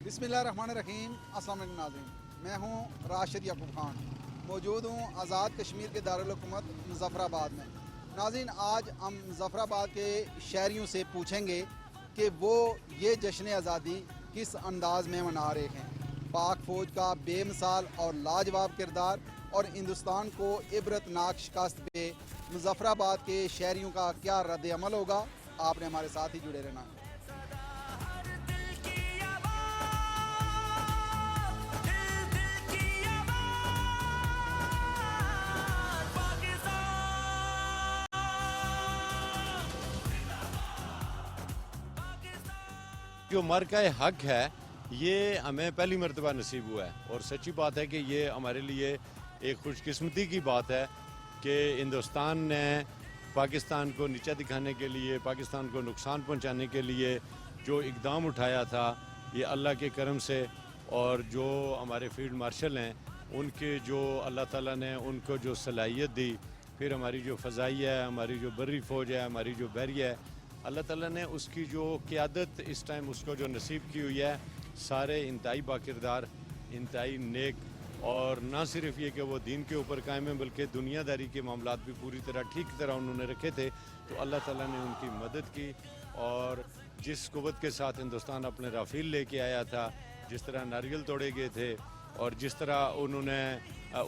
बिस्मिल्लाहिर्रहमानिर्रहीम। अस्सलाम वालेकुम नाज़रीन, मैं हूँ राशिद याकूब खान, मौजूद हूँ आज़ाद कश्मीर के दारुल हुकूमत मुज़फ़्फ़राबाद में। नाज़रीन, आज हम मुज़फ़्फ़राबाद के शहरियों से पूछेंगे कि वो ये जश्न आज़ादी किस अंदाज में मना रहे हैं। पाक फ़ौज का बेमिसाल और लाजवाब किरदार और हिंदुस्तान को इबरतनाक शिकस्त पे मुज़फ़्फ़राबाद के शहरियों का क्या रद्द अमल होगा। आपने हमारे साथ ही जुड़े रहना है। जो मरका हक है ये हमें पहली मरतबा नसीब हुआ है और सच्ची बात है कि ये हमारे लिए एक खुशकिस्मती की बात है कि हिंदुस्तान ने पाकिस्तान को नीचा दिखाने के लिए, पाकिस्तान को नुकसान पहुंचाने के लिए जो इकदाम उठाया था, ये अल्लाह के करम से और जो हमारे फील्ड मार्शल हैं उनके जो अल्लाह ताला ने उनको जो सलाहियत दी, फिर हमारी जो फ़ज़ाई है, हमारी जो बर्री फ़ौज है, हमारी जो बहरी है, अल्लाह ताला ने उसकी जो क़ियादत इस टाइम उसको जो नसीब की हुई है, सारे इंतहाई बाकिरदार, इंतहाई नेक, और ना सिर्फ ये कि वो दीन के ऊपर कायम है बल्कि दुनियादारी के मामलात भी पूरी तरह ठीक तरह उन्होंने रखे थे। तो अल्लाह ताला ने उनकी मदद की और जिस कुव्वत के साथ हिंदुस्तान अपने राफेल लेके आया था, जिस तरह नारियल तोड़े गए थे और जिस तरह उन्होंने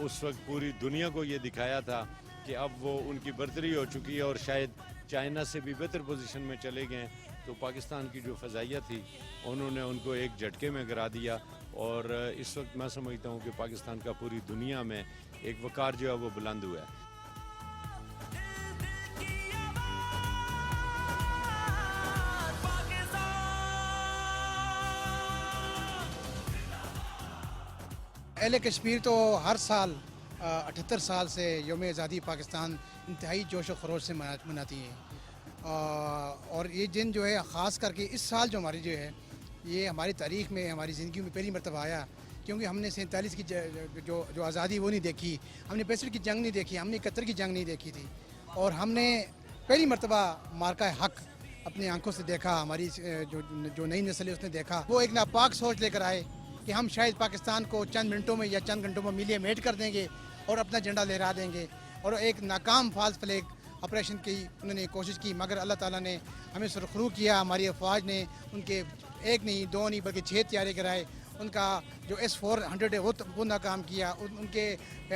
उस वक्त पूरी दुनिया को ये दिखाया था कि अब वो उनकी बर्तरी हो चुकी है और शायद चाइना से भी बेहतर पोजीशन में चले गए, तो पाकिस्तान की जो फ़ज़ाइया थी उन्होंने उनको एक झटके में गिरा दिया। और इस वक्त मैं समझता हूँ कि पाकिस्तान का पूरी दुनिया में एक वक़ार जो है वो बुलंद हुआ है। अहले कश्मीर तो हर साल 78 साल से यौम आज़ादी पाकिस्तान इंतहाई जोश व खरोश से मनाती है। और ये दिन जो है ख़ास करके इस साल जो हमारी जो है ये हमारी तारीख़ में, हमारी ज़िंदगी में पहली मरतबा आया, क्योंकि हमने 47 की जो आज़ादी वो नहीं देखी, हमने 65 की जंग नहीं देखी, हमने 71 की जंग नहीं देखी थी, और हमने पहली मरतबा मार्का हक अपनी आंखों से देखा। हमारी जो नई नस्ल है उसने देखा। वो एक नापाक सोच लेकर आए कि हम शायद पाकिस्तान को चंद मिनटों में या चंद घंटों में मिलिए मेट कर देंगे और अपना झंडा लहरा देंगे, और एक नाकाम फाल्स फ्लैग ऑपरेशन की उन्होंने कोशिश की, मगर अल्लाह ताला ने हमें सुरखरू किया। हमारी अफवाज ने उनके एक नहीं, दो नहीं, बल्कि 6 तैयारी कराए। उनका जो S-400 है वो नाकाम किया, उनके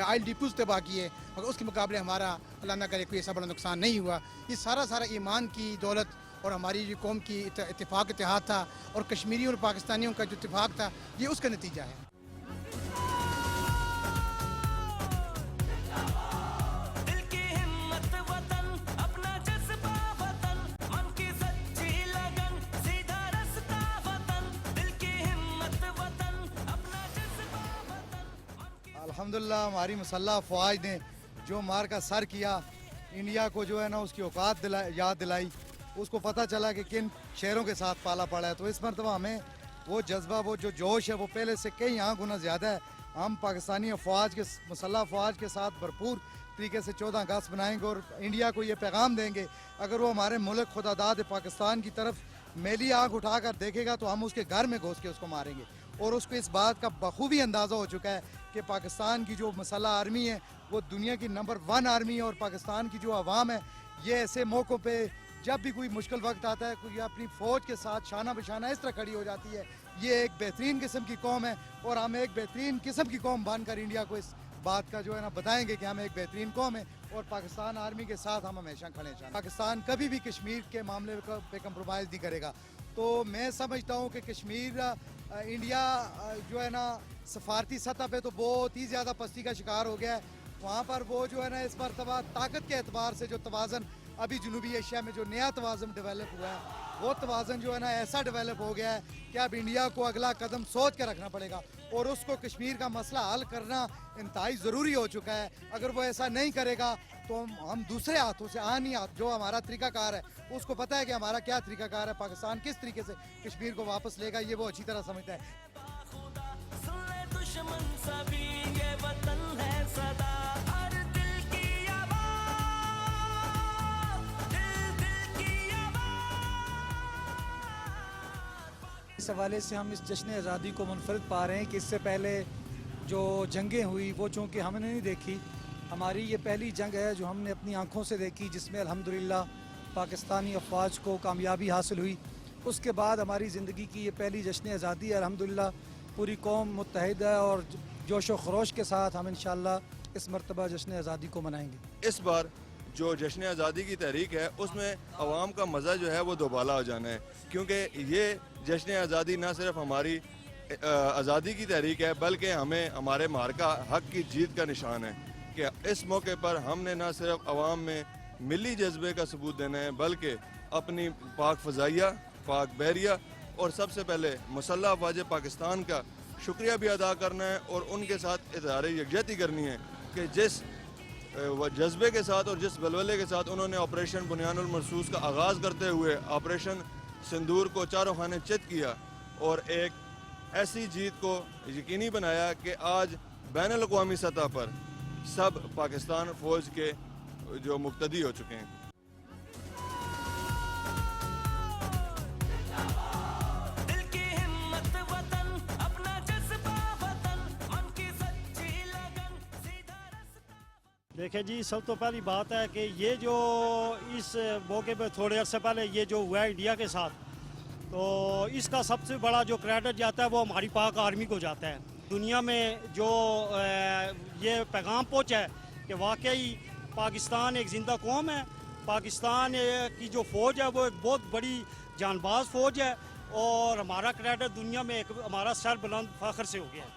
ऑयल डिपोज तबाह किए, मगर उसके मुकाबले हमारा अल्लाह ना करे कोई ऐसा बड़ा नुकसान नहीं हुआ। ये सारा ईमान की दौलत और हमारी जो कौम की इत्तेफाक इत्तेहाद था और कश्मीरी और पाकिस्तानियों का जो इत्तेफाक था, ये उसका नतीजा है। अल्हम्दुलिल्लाह हमारी मुसल्लह फ़ौज ने जो मार का सर किया, इंडिया को जो है ना उसकी औकात याद दिलाई, उसको पता चला कि किन शहरों के साथ पाला पड़ा है। तो इस मरतबा हमें वो जज्बा, वो जो जोश है वो पहले से कई गुना ज़्यादा है। हम पाकिस्तानी फ़ौज के मुसल्लह फ़ौज के साथ भरपूर तरीके से 14 अगस्त बनाएंगे और इंडिया को ये पैगाम देंगे, अगर वो हमारे मुल्क खुदादाद पाकिस्तान की तरफ मेली आँख उठा कर देखेगा तो हम उसके घर में घुस के उसको मारेंगे। और उसको इस बात का बखूबी अंदाज़ा हो चुका है कि पाकिस्तान की जो मसल्ह आर्मी है वो दुनिया की नंबर 1 आर्मी है, और पाकिस्तान की जो आवाम है ये ऐसे मौक़ों पे जब भी कोई मुश्किल वक्त आता है, कोई अपनी फ़ौज के साथ शाना बशाना इस तरह खड़ी हो जाती है। ये एक बेहतरीन किस्म की कौम है और हम एक बेहतरीन किस्म की कौम बनकर इंडिया को इस बात का जो है ना बताएंगे कि हम एक बेहतरीन कौम है और पाकिस्तान आर्मी के साथ हम हमेशा खड़े हैं। पाकिस्तान कभी भी कश्मीर के मामले पे कंप्रोमाइज़ नहीं करेगा। तो मैं समझता हूँ कि कश्मीर इंडिया जो है ना सफारती सतह पे तो बहुत ही ज़्यादा पस्ती का शिकार हो गया है। वहाँ पर वो जो है ना इस मरतबा ताकत के एतबार से जो तवाज़न अभी जनूबी एशिया में जो नया तवाज़न डेवलप हुआ है, वो तवाज़न जो है ना ऐसा डेवलप हो गया है कि अब इंडिया को अगला कदम सोच कर रखना पड़ेगा और उसको कश्मीर का मसला हल करना इंतहाई ज़रूरी हो चुका है। अगर वो ऐसा नहीं करेगा तो हम दूसरे हाथों से आनी हाथ जो हमारा तरीक़ाकार है, उसको पता है कि हमारा क्या तरीक़ाकार है, पाकिस्तान किस तरीके से कश्मीर को वापस लेगा, ये वो अच्छी तरह समझता है। इस हवाले से हम इस जश्न आज़ादी को मुनफरद पा रहे हैं कि इससे पहले जो जंगें हुई वो चूँकि हमने नहीं देखी, हमारी ये पहली जंग है जो हमने अपनी आँखों से देखी, जिसमें अल्हम्दुलिल्लाह पाकिस्तानी अफवाज को कामयाबी हासिल हुई। उसके बाद हमारी ज़िंदगी की ये पहली जश्न आज़ादी है। अल्हम्दुलिल्लाह पूरी कौम मुत्तहिद है और जोश व खरोश के साथ हम इंशाअल्लाह इस मरतबा जश्न आज़ादी को मनाएंगे। इस बार जो जश्न आज़ादी की तहरीक है उसमें आवाम का मज़ा जो है वो दोबाला हो जाना है, क्योंकि ये जश्न आज़ादी ना सिर्फ हमारी आज़ादी की तहरीक है बल्कि हमें हमारे मार्का हक की जीत का निशान है कि इस मौके पर हमने ना सिर्फ आवाम में मिली जज्बे का सबूत देना है बल्कि अपनी पाक फ़ज़ाइया, पाक बहरिया और सबसे पहले मुसल्लह अफ़वाज पाकिस्तान का शुक्रिया भी अदा करना है और उनके साथ इज़हार यकजहती करनी है कि जिस जज्बे के साथ और जिस बलवले के साथ उन्होंने ऑपरेशन बुनियानुल मरसूस का आगाज़ करते हुए ऑपरेशन सिंदूर को चारों खाने चित किया और एक ऐसी जीत को यकीनी बनाया कि आज बैनुल अक़वामी सतह पर सब पाकिस्तान फ़ौज के जो मुक्तदी हो चुके हैं। देखिए जी, सब तो पहली बात है कि ये जो इस मौके पर थोड़े अर्से पहले ये जो हुआ है इंडिया के साथ, तो इसका सबसे बड़ा जो क्रेडिट जाता है वो हमारी पाक आर्मी को जाता है। दुनिया में जो ये पैगाम पहुंचा है कि वाकई पाकिस्तान एक ज़िंदा कौम है, पाकिस्तान की जो फ़ौज है वो एक बहुत बड़ी जानबाज फ़ौज है और हमारा क्रेडिट दुनिया में एक हमारा सर बुलंद फ़ख्र से हो गया है।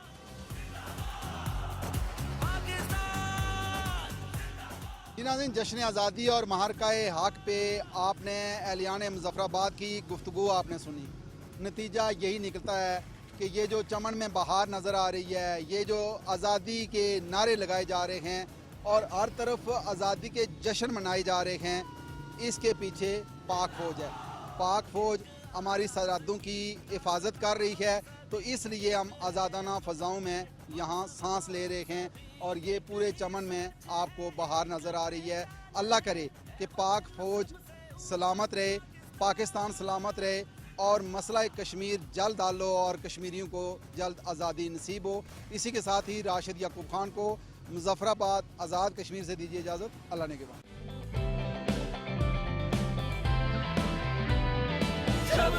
नाज़रीन, जश्न आज़ादी और महारकाए हक पे आपने एलियान मुज़फ़्फ़राबाद की गुफ्तगू आपने सुनी। नतीजा यही निकलता है कि ये जो चमन में बहार नज़र आ रही है, ये जो आज़ादी के नारे लगाए जा रहे हैं और हर तरफ आज़ादी के जश्न मनाए जा रहे हैं, इसके पीछे पाक फ़ौज है। पाक फ़ौज हमारी सरहदों की हिफाजत कर रही है, तो इसलिए हम आज़ादाना फ़ज़ाओं में यहाँ सांस ले रहे हैं और ये पूरे चमन में आपको बहार नज़र आ रही है। अल्लाह करे कि पाक फ़ौज सलामत रहे, पाकिस्तान सलामत रहे और मसला कश्मीर जल्द हल हो और कश्मीरियों को जल्द आज़ादी नसीब हो। इसी के साथ ही राशिद याकूब खान को मुज़फ़्फ़राबाद आज़ाद कश्मीर से दीजिए इजाज़त। अल्लाह ने के बाद। जब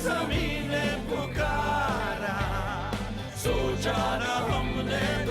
ज़मीन ने पुकारा, सोचा न हमने